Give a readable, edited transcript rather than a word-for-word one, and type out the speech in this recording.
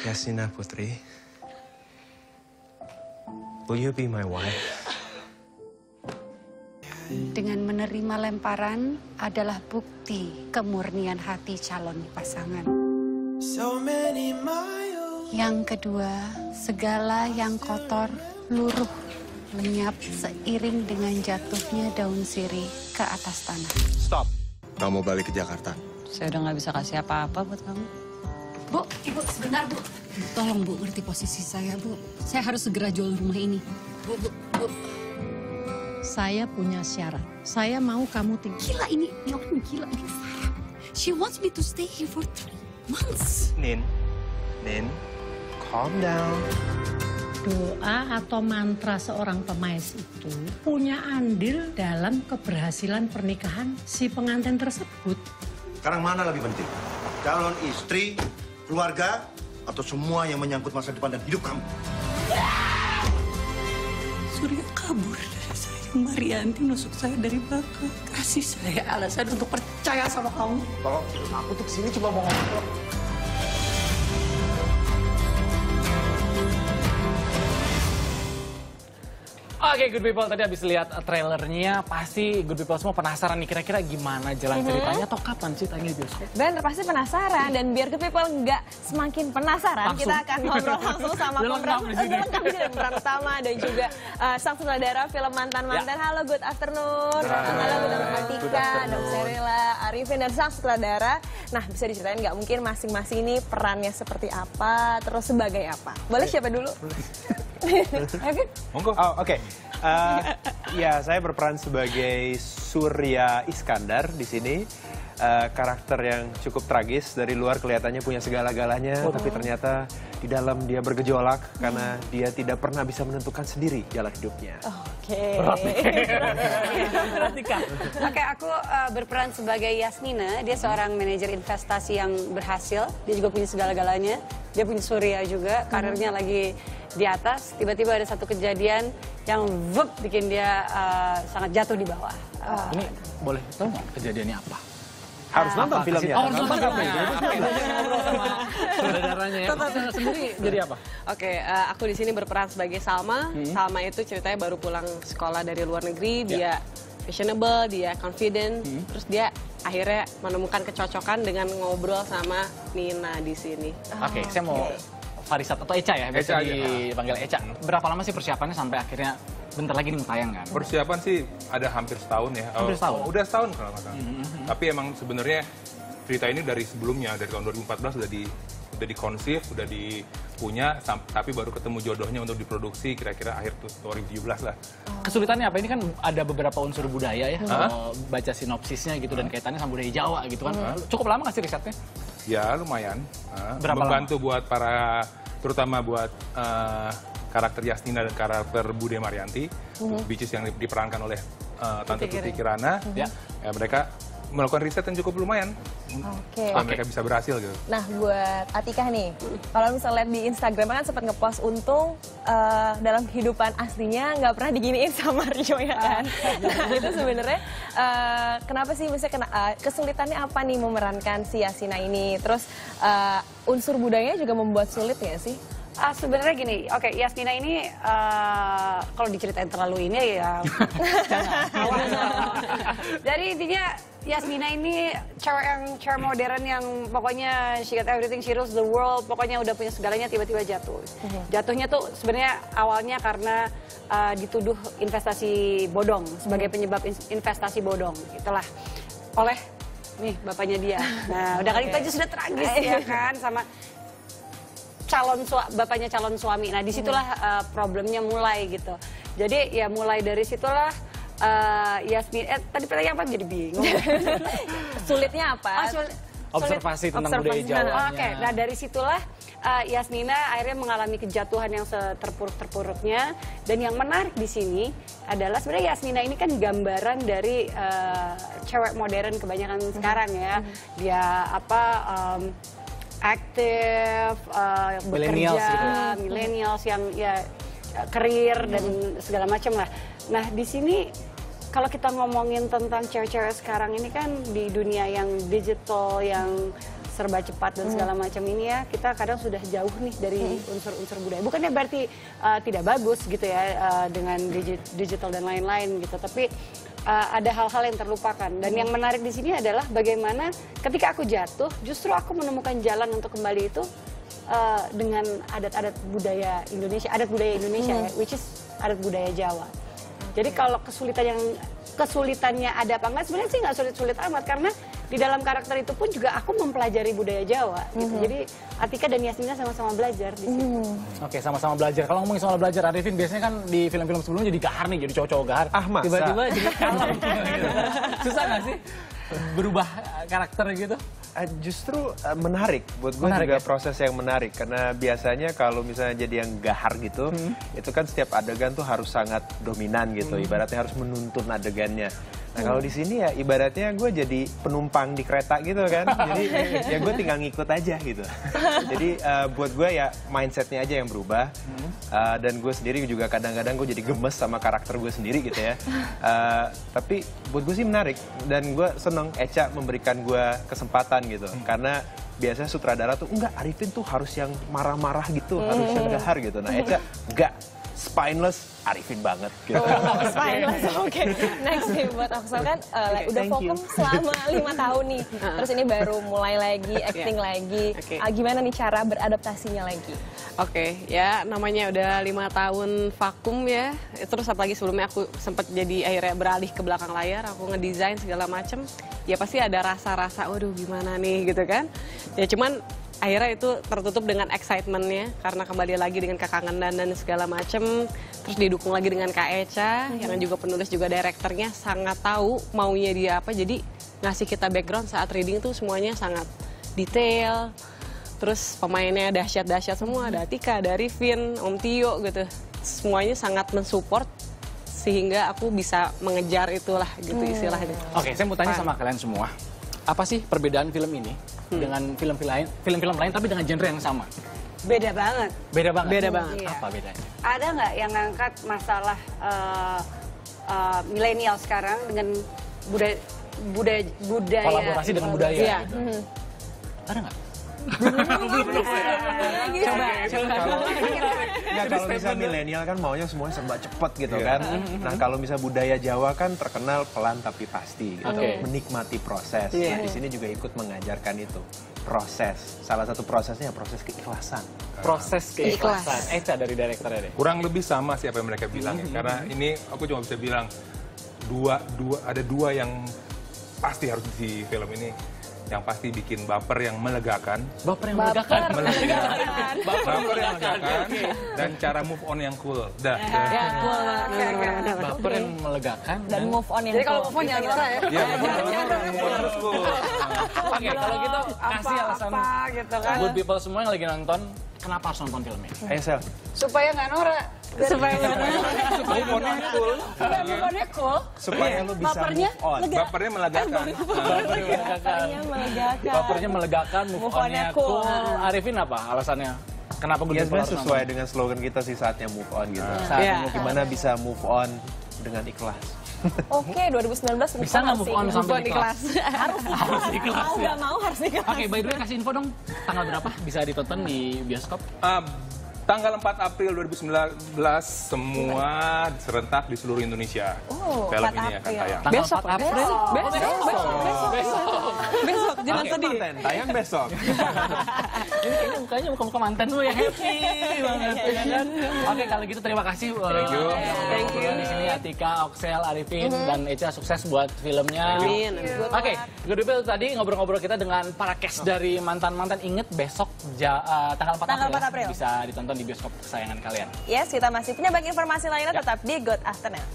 Yasmina Putri, will you be my wife? Dengan menerima lemparan adalah bukti kemurnian hati calon pasangan. Yang kedua, segala yang kotor, luruh, lenyap seiring dengan jatuhnya daun sirih ke atas tanah. Stop. Kamu balik ke Jakarta. Saya udah nggak bisa kasih apa-apa buat kamu. Bu, Ibu, sebentar, Bu. Tolong, Bu, ngerti posisi saya, Bu. Saya harus segera jual rumah ini. Bu. Saya punya syarat. Saya mau kamu tinggal. Gila ini orang gila ini Sarah. She wants me to stay here for 3 months. Nin, calm down. Doa atau mantra seorang pemais itu punya andil dalam keberhasilan pernikahan si pengantin tersebut. Sekarang mana lebih penting? Calon istri, keluarga, atau semua yang menyangkut masa depan dan hidup kamu? Surya kabur dari saya. Marianti nusuk saya dari belakang. Kasih saya alasan untuk percaya sama kamu. Tolong, aku tuh kesini cuma mau ngomong. Oke, Good People, tadi habis lihat trailernya, pasti Good People semua penasaran nih kira-kira gimana jalan ceritanya atau kapan sih tayangnya di bioskop? Bener, pasti penasaran. Dan biar Good People nggak semakin penasaran, Langsung. kita akan ngobrol langsung sama pemeran utama dan juga sang sutradara film Mantan-Mantan. Ya. Halo, good afternoon. Halo, good Artika, Dok Serila, Arifin, dan sang sutradara. Nah, bisa diceritain nggak mungkin masing-masing ini perannya seperti apa, terus sebagai apa? Boleh siapa dulu? Monggo. Oh, oke. Ya, saya berperan sebagai Surya Iskandar di sini. Karakter yang cukup tragis, dari luar kelihatannya punya segala-galanya, tapi ternyata di dalam dia bergejolak karena dia tidak pernah bisa menentukan sendiri jalan hidupnya. Oke. Oke, aku berperan sebagai Yasmina. Dia seorang manajer investasi yang berhasil. Dia juga punya segala-galanya. Dia punya Surya juga, karirnya lagi di atas. Tiba-tiba ada satu kejadian yang bikin dia sangat jatuh di bawah. Ini boleh tahu nggak kejadiannya apa? Harus nonton filmnya. Oh, harus nonton filmnya. Ngobrol sama saudaranya ya. Kita sendiri jadi apa? Oke, aku di sini berperan sebagai Salma. Salma itu ceritanya baru pulang sekolah dari luar negeri. Dia fashionable, dia confident. Terus dia akhirnya menemukan kecocokan dengan ngobrol sama Nina di sini. Oke, saya mau Farisat atau Eca ya, biasa dipanggil Eca. Berapa lama sih persiapannya sampai akhirnya bentar lagi nih tayang kan? Persiapan sih ada hampir setahun ya. Hampir setahun? Udah setahun kalau nggak salah. Tapi emang sebenarnya cerita ini dari sebelumnya, dari tahun 2014 udah dikonsep, udah dipunya, tapi baru ketemu jodohnya untuk diproduksi kira-kira akhir 2017 lah. Kesulitannya apa? Ini kan ada beberapa unsur budaya ya, kalau baca sinopsisnya gitu dan kaitannya sama budaya Jawa gitu kan. Cukup lama nggak sih risetnya? Ya lumayan. Berapa membantu lama? Buat para, terutama buat karakter Yasmina dan karakter Bude Marianti, which is yang diperankan oleh Tante Tuti Kirana. Ya, mereka melakukan riset yang cukup lumayan. Supaya mereka bisa berhasil gitu. Nah, buat Atika nih, kalau misalnya lihat di Instagram kan sempat ngepost, untung dalam kehidupan aslinya nggak pernah diginiin sama Rio ya kan. Nah, itu sebenarnya kenapa sih, misalnya kesulitannya apa nih memerankan si Yasmina ini? Terus unsur budayanya juga membuat sulit nggak sih? Sebenarnya gini, oke, Yasmina ini kalau diceritain terlalu ini ya jadi intinya Yasmina ini cewek modern yang pokoknya she got everything, she rules the world, pokoknya udah punya segalanya, tiba-tiba jatuh. Jatuhnya tuh sebenarnya awalnya karena dituduh investasi bodong, sebagai penyebab investasi bodong, itulah oleh nih bapaknya dia. Nah, udah kali itu aja sudah tragis ya kan, sama bapaknya calon suami. Nah, disitulah problemnya mulai gitu. Jadi ya mulai dari situlah Yasmina, tadi pertanyaan apa jadi bingung. Sulitnya apa? Observasi tentang budaya Jawanya. Oke, nah dari situlah Yasmina akhirnya mengalami kejatuhan yang terpuruk-terpuruknya. Dan yang menarik di sini adalah sebenarnya Yasmina ini kan gambaran dari cewek modern kebanyakan sekarang ya. Dia aktif, bekerja, millennials yang ya karir dan segala macam lah. Nah, di sini kalau kita ngomongin tentang cewek-cewek sekarang ini kan di dunia yang digital, yang serba cepat dan segala macam ini ya, kita kadang sudah jauh nih dari unsur-unsur budaya. Bukannya berarti tidak bagus gitu ya dengan digital dan lain-lain gitu, tapi ada hal-hal yang terlupakan. Dan yang menarik di sini adalah bagaimana ketika aku jatuh, justru aku menemukan jalan untuk kembali itu dengan adat-adat budaya Indonesia, ya, which is adat budaya Jawa. Jadi kalau kesulitannya ada apa enggak, sebenarnya sih nggak sulit-sulit amat, karena di dalam karakter itu pun juga aku mempelajari budaya Jawa gitu. Jadi Atika dan Yasmina sama-sama belajar di situ. Oke, sama-sama belajar. Kalau ngomongin soal belajar, Arifin biasanya kan di film-film sebelumnya jadi gahar nih, jadi cowok-cowok gahar. Masa? Tiba-tiba jadi kalem. Susah nggak sih berubah karakter gitu? Justru menarik, buat gue juga proses yang menarik. Karena biasanya kalau misalnya jadi yang gahar gitu, itu kan setiap adegan tuh harus sangat dominan gitu. Ibaratnya harus menuntun adegannya. Nah kalau di sini ya ibaratnya gue jadi penumpang di kereta gitu kan. Jadi ya gue tinggal ngikut aja gitu. Jadi buat gue ya mindsetnya aja yang berubah. Dan gue sendiri juga kadang-kadang gue jadi gemes sama karakter gue sendiri gitu ya. Tapi buat gue sih menarik. Dan gue seneng Echa memberikan gue kesempatan gitu. Karena biasanya sutradara tuh enggak, Arifin tuh harus yang marah-marah gitu, harus yang gahar gitu. Nah Echa enggak, spineless, Arifin banget gitu. Spineless, oke. Next nih buat Oksel kan udah vakum selama 5 tahun nih. Terus ini baru mulai lagi, acting lagi. Gimana nih cara beradaptasinya lagi? Oke, ya namanya udah 5 tahun vakum ya. Terus apalagi sebelumnya aku sempat jadi akhirnya beralih ke belakang layar, aku ngedesain segala macem. Ya pasti ada rasa-rasa, waduh gimana nih gitu kan. Ya cuman akhirnya itu tertutup dengan excitement-nya karena kembali lagi dengan kekangenan dan segala macem. Terus didukung lagi dengan Kak Echa yang juga penulis juga direkturnya sangat tahu maunya dia apa. Jadi ngasih kita background saat reading tuh semuanya sangat detail. Terus pemainnya dahsyat-dahsyat semua, ada Atika, ada Arifin, Om Tio gitu. Semuanya sangat mensupport sehingga aku bisa mengejar itulah gitu istilahnya. Oke, saya mau tanya sama kalian semua. Apa sih perbedaan film ini dengan film-film lain tapi dengan genre yang sama? Beda banget. Beda banget? Beda banget. Iya. Apa bedanya? Ada nggak yang ngangkat masalah milenial sekarang dengan budaya kolaborasi dengan budaya? Iya. Gitu. Ada nggak? Kalau misalnya milenial kan maunya semuanya serba cepet gitu kan. Nah kalau misalnya budaya Jawa kan terkenal pelan tapi pasti gitu. Menikmati proses. Nah di sini juga ikut mengajarkan itu. Proses. Salah satu prosesnya proses keikhlasan. Proses keikhlasan. Echa dari direkturnya deh. Kurang lebih sama sih apa yang mereka bilang ya. Karena ini aku cuma bisa bilang ada dua yang pasti harus di film ini. Yang pasti bikin baper yang melegakan. Baper yang melegakan? Baper yang melegakan. Dan cara move on yang cool. Dah. Baper yang melegakan. Dan move on yang Jadi kalau move on jangan norak ya? Iya, harus cool. Oke, kalau gitu kasih alasan gitu kan. good people semua yang lagi nonton, kenapa harus nonton filmnya? Ayo Sel. Supaya nggak norak. Supaya nggak norak. Move on-nya cool. Bukannya cool. Supaya lu bisa move on. Bapernya melegakan. Bapernya melegakan, move on-nya cool. Arifin apa alasannya? Kenapa good Ya people sebenarnya harus sesuai nonton? dengan slogan kita sih saatnya move on gitu. Saatnya Gimana bisa move on dengan ikhlas. Oke, 2019 Bisa nggak move on sampai ikhlas? Harus ikhlas. Mau nggak mau harus ikhlas. Oke, by the way kasih info dong, tanggal berapa bisa ditonton di bioskop? Tanggal 4 April 2019 semua serentak di seluruh Indonesia. Film ini akan tayang. Besok, April? Besok, jangan sedih. Tayang besok. Ini kayaknya mukanya muka-muka mantan lu yang happy banget. Ya kan? Oke, kalau gitu terima kasih. Thank you. Di sini Atika, Oksel, Arifin, dan Echa sukses buat filmnya. Amin. Oke, Good People tadi ngobrol-ngobrol kita dengan para cast dari mantan-mantan. Ingat besok tanggal 4 April bisa ditonton di bioskop kesayangan kalian. Yes, kita masih punya banyak informasi lainnya tetap di Good Afternoon.